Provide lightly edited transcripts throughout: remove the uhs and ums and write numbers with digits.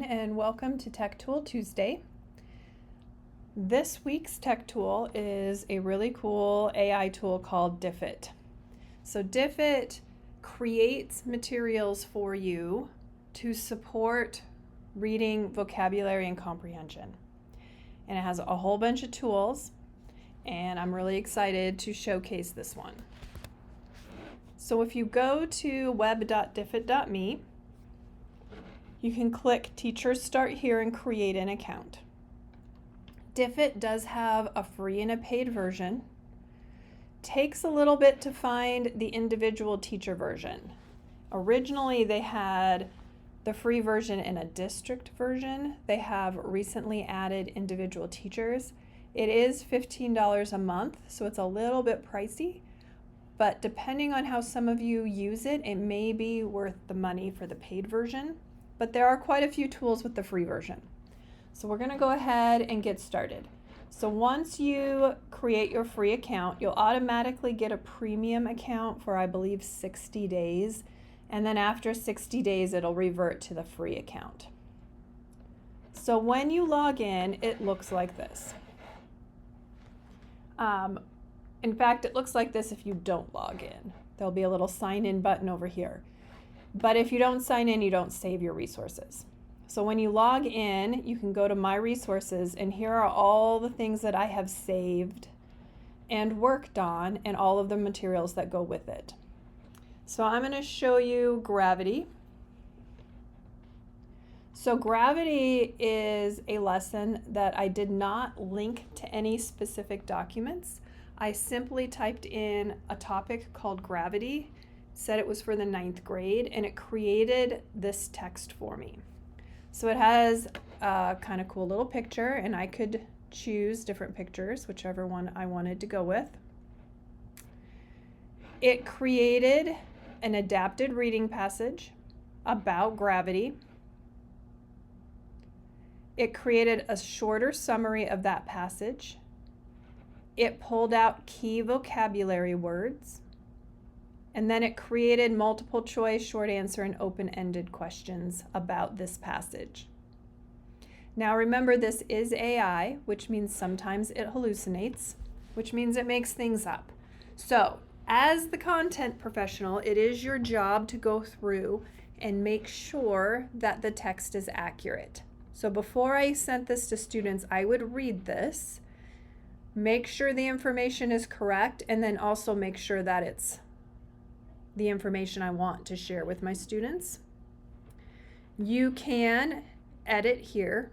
And welcome to Tech Tool Tuesday. This week's tech tool is a really cool AI tool called Diffit. So Diffit creates materials for you to support reading, vocabulary, and comprehension. And it has a whole bunch of tools, and I'm really excited to showcase this one. So if you go to web.diffit.me, you can click Teachers Start Here and create an account. Diffit does have a free and a paid version. Takes a little bit to find the individual teacher version. Originally, they had the free version and a district version. They have recently added individual teachers. It is $15 a month, so it's a little bit pricey, but depending on how some of you use it, it may be worth the money for the paid version. But there are quite a few tools with the free version. So we're going to go ahead and get started. So once you create your free account, you'll automatically get a premium account for, I believe, 60 days. And then after 60 days, it'll revert to the free account. So when you log in, it looks like this. In fact, it looks like this if you don't log in. There'll be a little sign in button over here. But if you don't sign in, you don't save your resources. So when you log in, you can go to My Resources, and here are all the things that I have saved and worked on and all of the materials that go with it. So I'm going to show you Gravity. So Gravity is a lesson that I did not link to any specific documents. I simply typed in a topic called Gravity, said it was for the 9th grade, and it created this text for me. So it has a kind of cool little picture, and I could choose different pictures, whichever one I wanted to go with. It created an adapted reading passage about gravity. It created a shorter summary of that passage. It pulled out key vocabulary words. And then it created multiple choice, short answer, and open-ended questions about this passage. Now remember, this is AI, which means sometimes it hallucinates, which means it makes things up. So as the content professional, it is your job to go through and make sure that the text is accurate. So before I sent this to students, I would read this, make sure the information is correct, and then also make sure that it's the information I want to share with my students. You can edit here,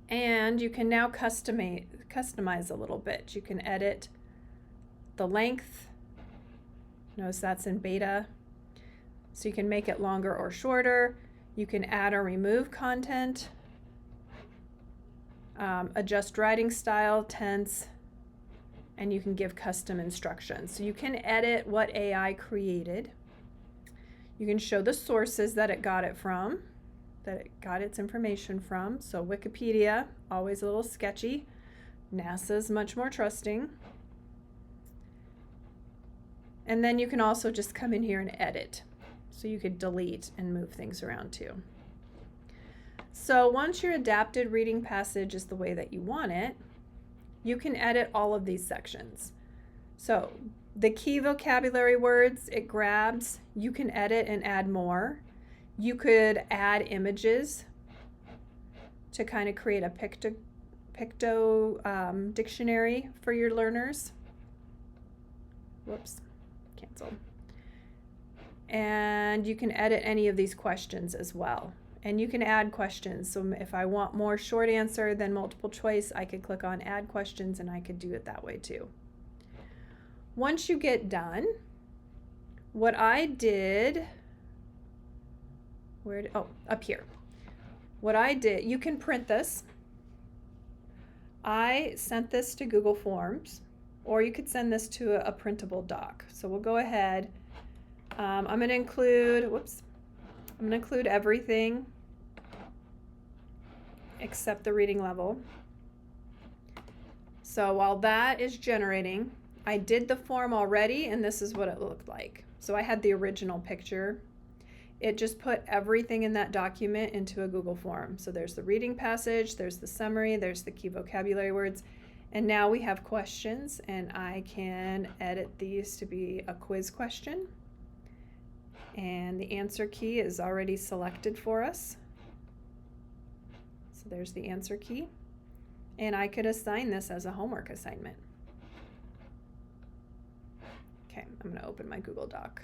and you can now customize a little bit. You can edit the length. Notice that's in beta. So you can make it longer or shorter. You can add or remove content, adjust writing style, tense, and you can give custom instructions. So you can edit what AI created. You can show the sources that it got it from, that it got its information from. So Wikipedia, always a little sketchy. NASA's much more trusting. And then you can also just come in here and edit. So you could delete and move things around too. So once your adapted reading passage is the way that you want it, you can edit all of these sections. So the key vocabulary words it grabs, you can edit and add more. You could add images to kind of create a picto dictionary for your learners. Whoops, cancel. And you can edit any of these questions as well. And you can add questions. So if I want more short answer than multiple choice, I could click on add questions, and I could do it that way too. Once you get done, what I did, up here. What I did, you can print this. I sent this to Google Forms, or you could send this to a printable doc. So we'll go ahead. I'm going to include everything except the reading level. So while that is generating, I did the form already, and this is what it looked like. So I had the original picture, it just put everything in that document into a Google form. So there's the reading passage, there's the summary, there's the key vocabulary words, and now we have questions, and I can edit these to be a quiz question. And the answer key is already selected for us. So there's the answer key. And I could assign this as a homework assignment. Okay, I'm going to open my Google Doc.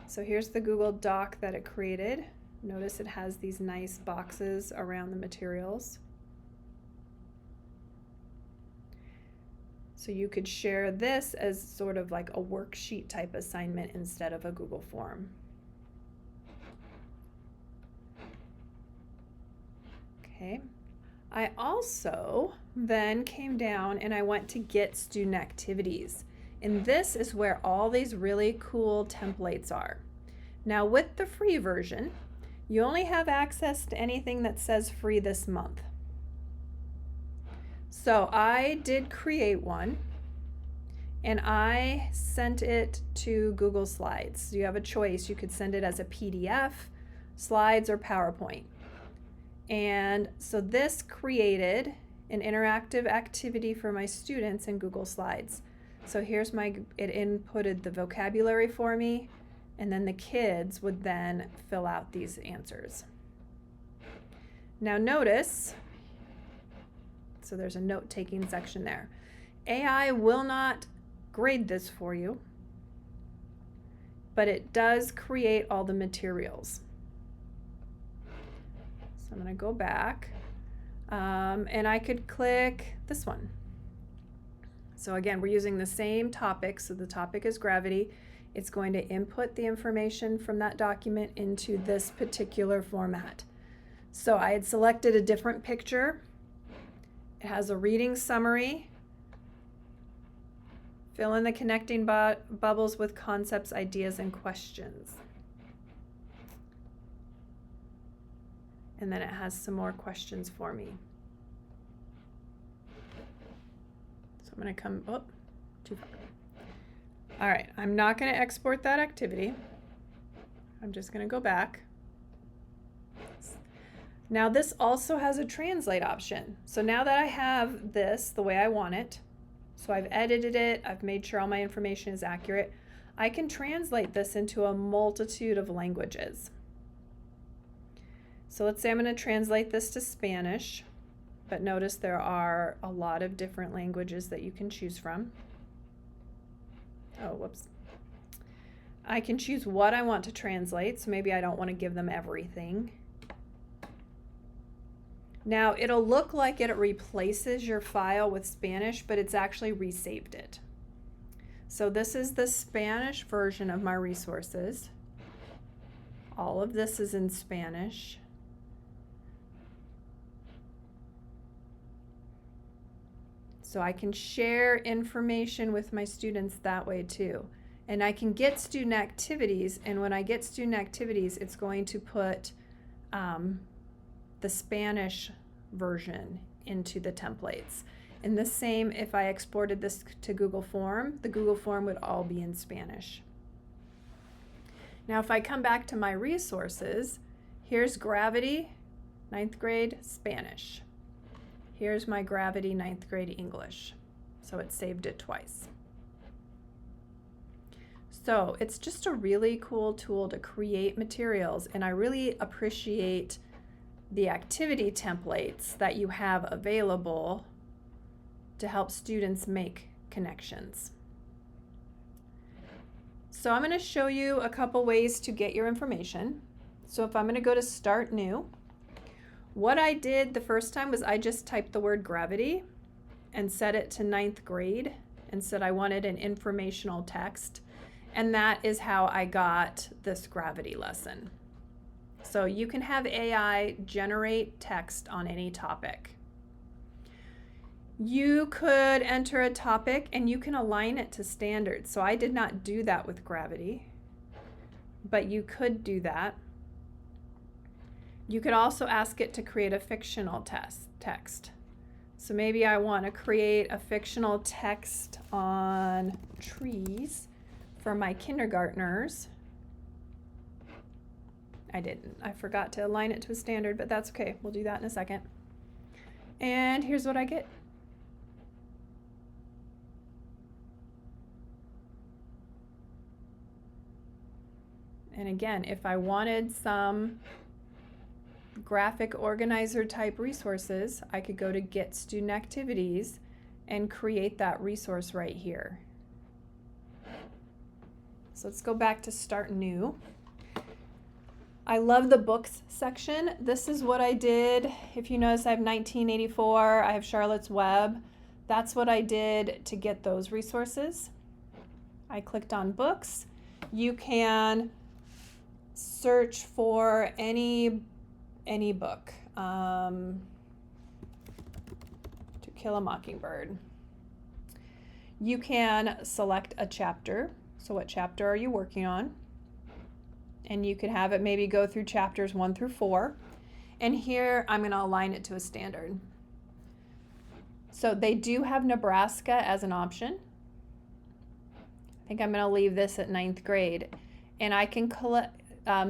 So here's the Google Doc that it created. Notice it has these nice boxes around the materials. So you could share this as sort of like a worksheet type assignment instead of a Google form. Okay. I also then came down and I went to get student activities. And this is where all these really cool templates are. Now with the free version, you only have access to anything that says free this month. So I did create one and I sent it to Google Slides. So you have a choice. You could send it as a PDF, slides, or PowerPoint. And so this created an interactive activity for my students in Google Slides. So here's it inputted the vocabulary for me, and then the kids would then fill out these answers. Now notice, so there's a note-taking section there. AI will not grade this for you, but it does create all the materials. So I'm going to go back, and I could click this one. So again, we're using the same topic. So the topic is gravity. It's going to input the information from that document into this particular format. So I had selected a different picture. It has a reading summary. Fill in the connecting bubbles with concepts, ideas, and questions. And then it has some more questions for me. So I'm going to come, oh, too far. All right, I'm not going to export that activity. I'm just going to go back. Now this also has a translate option. So now that I have this the way I want it, so I've edited it, I've made sure all my information is accurate, I can translate this into a multitude of languages. So let's say I'm going to translate this to Spanish, but notice there are a lot of different languages that you can choose from. Oh, whoops. I can choose what I want to translate, so maybe I don't want to give them everything. Now it'll look like it replaces your file with Spanish, but it's actually resaved it. So this is the Spanish version of my resources. All of this is in Spanish. So I can share information with my students that way too. And I can get student activities, and when I get student activities, it's going to put the Spanish version into the templates. And the same if I exported this to Google Form, the Google Form would all be in Spanish. Now if I come back to my resources, here's Gravity, 9th grade Spanish. Here's my Gravity 9th grade English. So it saved it twice. So it's just a really cool tool to create materials, and I really appreciate the activity templates that you have available to help students make connections. So I'm going to show you a couple ways to get your information. So if I'm going to go to Start New, what I did the first time was I just typed the word gravity and set it to 9th grade and said I wanted an informational text. And that is how I got this gravity lesson. So you can have AI generate text on any topic. You could enter a topic and you can align it to standards. So I did not do that with gravity, but you could do that. You could also ask it to create a fictional text. So maybe I want to create a fictional text on trees for my kindergartners. I didn't. I forgot to align it to a standard, but that's okay. We'll do that in a second. And here's what I get. And again, if I wanted some graphic organizer type resources, I could go to Get Student Activities and create that resource right here. So let's go back to Start New. I love the books section. This is what I did. If you notice, I have 1984, I have Charlotte's Web. That's what I did to get those resources. I clicked on books. You can search for any book. To Kill a Mockingbird. You can select a chapter. So what chapter are you working on? And you can have it maybe go through chapters 1 through 4. And here I'm going to align it to a standard. So they do have Nebraska as an option. I think I'm going to leave this at 9th grade. And I can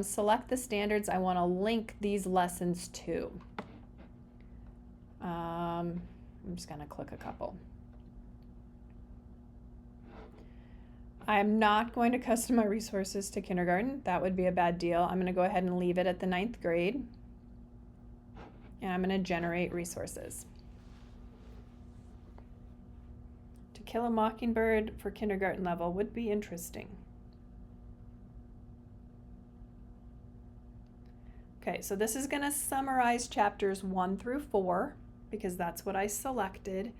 select the standards I want to link these lessons to. I'm just going to click a couple. I'm not going to custom my resources to kindergarten. That would be a bad deal. I'm going to go ahead and leave it at the 9th grade. And I'm going to generate resources. To Kill a Mockingbird for kindergarten level would be interesting. Okay, so this is going to summarize chapters 1 through 4 because that's what I selected.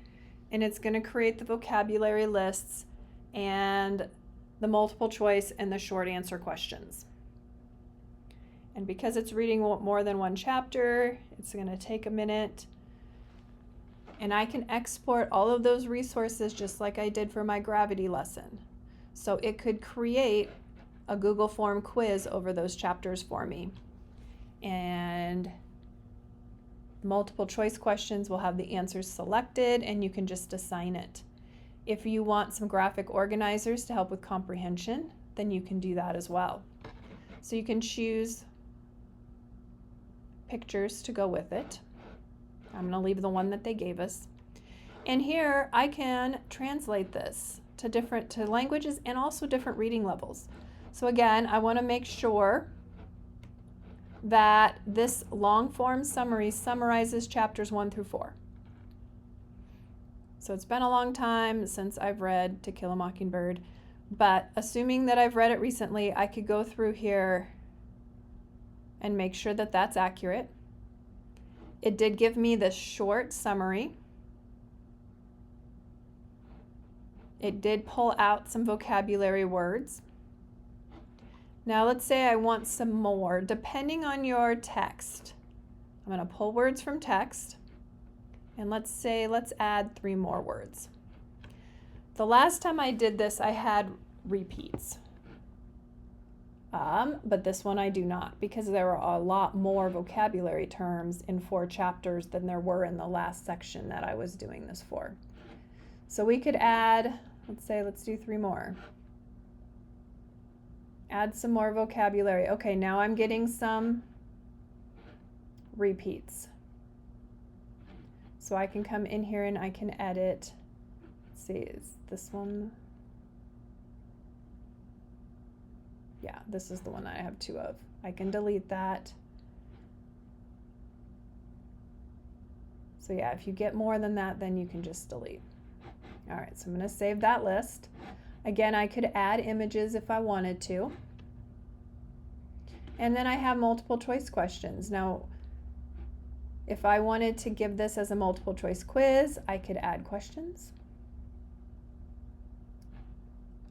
And it's going to create the vocabulary lists and the multiple choice and the short answer questions. And because it's reading more than one chapter, it's going to take a minute. And I can export all of those resources just like I did for my gravity lesson. So it could create a Google form quiz over those chapters for me. And multiple choice questions will have the answers selected and you can just assign it. If you want some graphic organizers to help with comprehension, then you can do that as well. So you can choose pictures to go with it. I'm going to leave the one that they gave us. And here I can translate this to languages and also different reading levels. So again, I want to make sure that this long form summary summarizes chapters 1 through 4. So it's been a long time since I've read To Kill a Mockingbird, but assuming that I've read it recently, I could go through here and make sure that that's accurate. It did give me this short summary. It did pull out some vocabulary words. Now let's say I want some more. Depending on your text, I'm going to pull words from text. And let's add 3 more words. The last time I did this, I had repeats. But this one I do not because there are a lot more vocabulary terms in 4 chapters than there were in the last section that I was doing this for. So we could add, let's do 3 more. Add some more vocabulary. Okay, now I'm getting some repeats. So I can come in here and I can edit. Let's see, is this one? Yeah, this is the one that I have 2 of. I can delete that. So yeah, if you get more than that, then you can just delete. All right, so I'm going to save that list. Again, I could add images if I wanted to. And then I have multiple choice questions. Now, if I wanted to give this as a multiple choice quiz, I could add questions.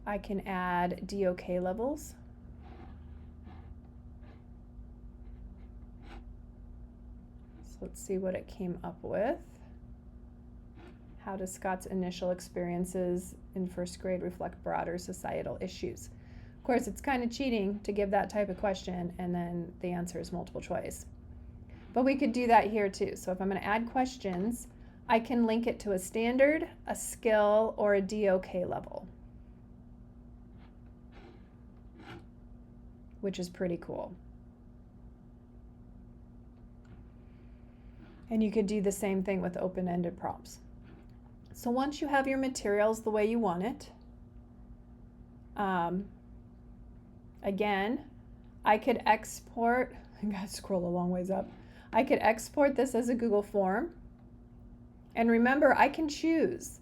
I can add DOK levels. So let's see what it came up with. How does Scott's initial experiences in 1st grade reflect broader societal issues? Of course, it's kind of cheating to give that type of question and then the answer is multiple choice. But we could do that here too. So if I'm going to add questions, I can link it to a standard, a skill, or a DOK level, which is pretty cool. And you could do the same thing with open-ended prompts. So once you have your materials the way you want it, again, I could export, I gotta scroll a long ways up. I could export this as a Google form. And remember, I can choose.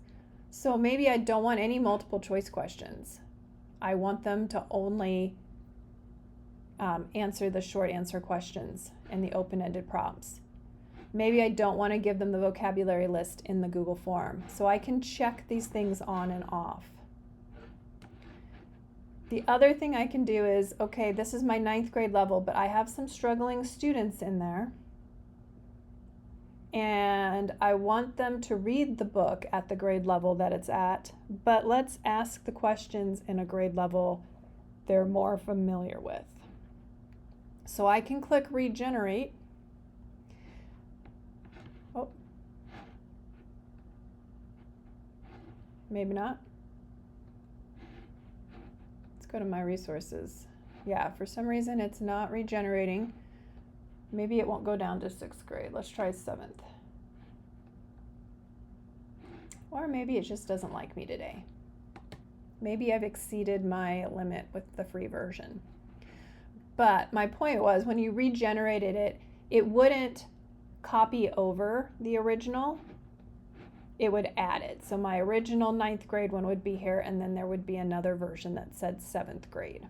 So maybe I don't want any multiple choice questions. I want them to only answer the short answer questions and the open-ended prompts. Maybe I don't want to give them the vocabulary list in the Google form. So I can check these things on and off. The other thing I can do is, okay, this is my 9th grade level, but I have some struggling students in there. And I want them to read the book at the grade level that it's at, but let's ask the questions in a grade level they're more familiar with. So I can click regenerate. Oh, maybe not. Let's go to my resources. Yeah, for some reason it's not regenerating. Maybe it won't go down to 6th grade. Let's try 7th. Or maybe it just doesn't like me today. Maybe I've exceeded my limit with the free version. But my point was, when you regenerated it, it wouldn't copy over the original. It would add it. So my original 9th grade one would be here, and then there would be another version that said 7th grade.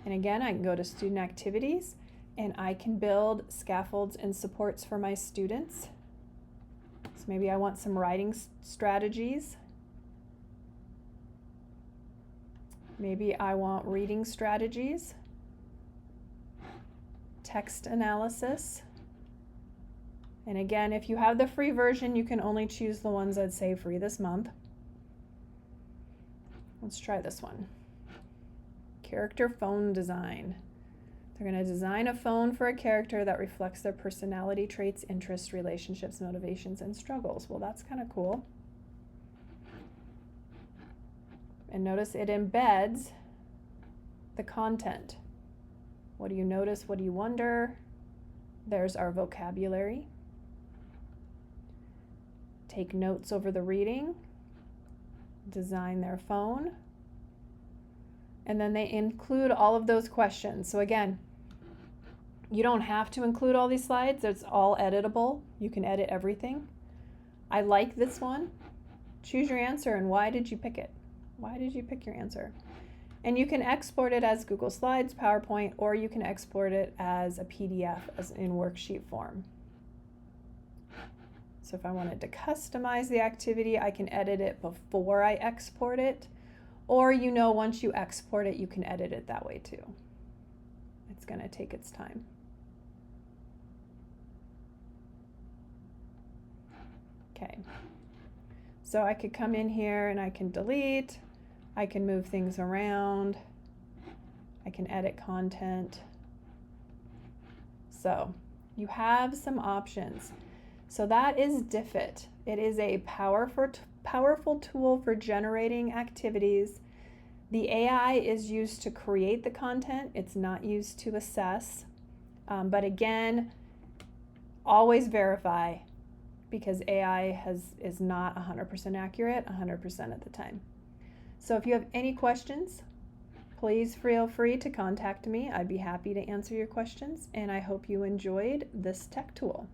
And again, I can go to student activities, and I can build scaffolds and supports for my students. So maybe I want some writing strategies. Maybe I want reading strategies, text analysis. And again, if you have the free version, you can only choose the ones I'd say free this month. Let's try this one. Character phone design. They're going to design a phone for a character that reflects their personality traits, interests, relationships, motivations, and struggles. Well, that's kind of cool. And notice it embeds the content. What do you notice? What do you wonder? There's our vocabulary. Take notes over the reading. Design their phone. And then they include all of those questions. So again, you don't have to include all these slides. It's all editable. You can edit everything. I like this one. Choose your answer and why did you pick it? Why did you pick your answer? And you can export it as Google Slides, PowerPoint, or you can export it as a PDF as in worksheet form. So if I wanted to customize the activity, I can edit it before I export it. Or, you know, once you export it, you can edit it that way too. It's going to take its time. Okay. So I could come in here and I can delete. I can move things around. I can edit content. So you have some options. So that is Diffit. It is a powerful tool for generating activities. The AI is used to create the content. It's not used to assess. But again, always verify, because AI is not 100% accurate 100% of the time. So if you have any questions, please feel free to contact me. I'd be happy to answer your questions, and I hope you enjoyed this tech tool.